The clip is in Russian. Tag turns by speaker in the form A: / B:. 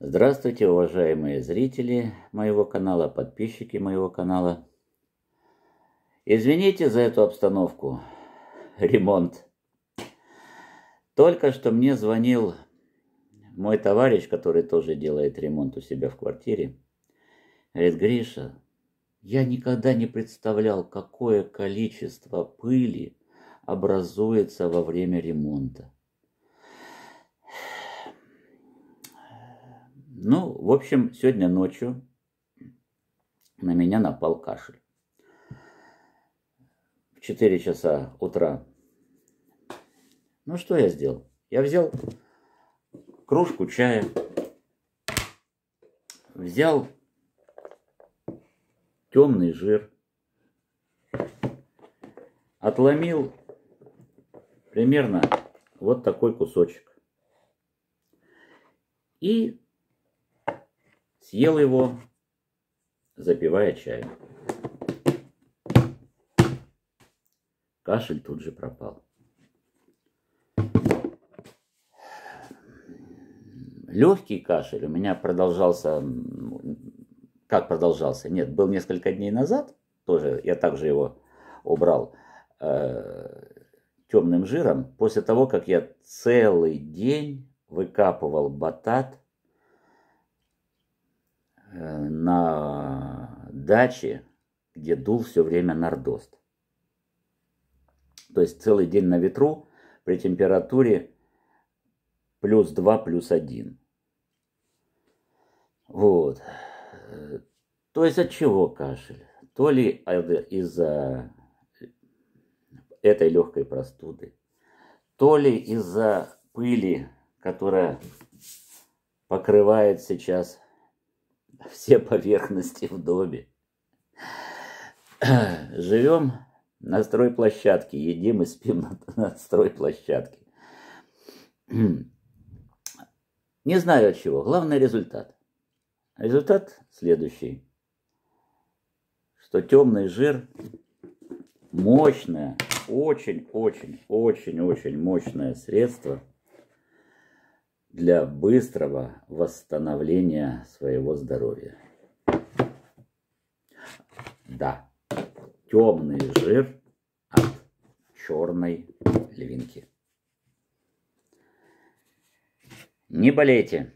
A: Здравствуйте, уважаемые зрители моего канала, подписчики моего канала. Извините за эту обстановку. Ремонт. Только что мне звонил мой товарищ, который тоже делает ремонт у себя в квартире. Говорит: Гриша, я никогда не представлял, какое количество пыли образуется во время ремонта. Ну, в общем, сегодня ночью на меня напал кашель. В 4 часа утра. Ну, что я сделал? Я взял кружку чая, взял темный жир, отломил примерно вот такой кусочек и съел его, запивая чаем. Кашель тут же пропал. Легкий кашель у меня продолжался, как продолжался? Нет, был несколько дней назад, тоже я также его убрал темным жиром, после того, как я целый день выкапывал батат на даче, где дул все время нордост. То есть целый день на ветру при температуре +2, +1. Вот. То есть от чего кашель? То ли из-за этой легкой простуды, то ли из-за пыли, которая покрывает сейчас все поверхности в доме. Живем на стройплощадке, едим и спим на стройплощадке. Не знаю от чего. Главный результат. Результат следующий. Что темный жир мощное, очень мощное средство для быстрого восстановления своего здоровья. Да, темный жир от черной львинки. Не болейте.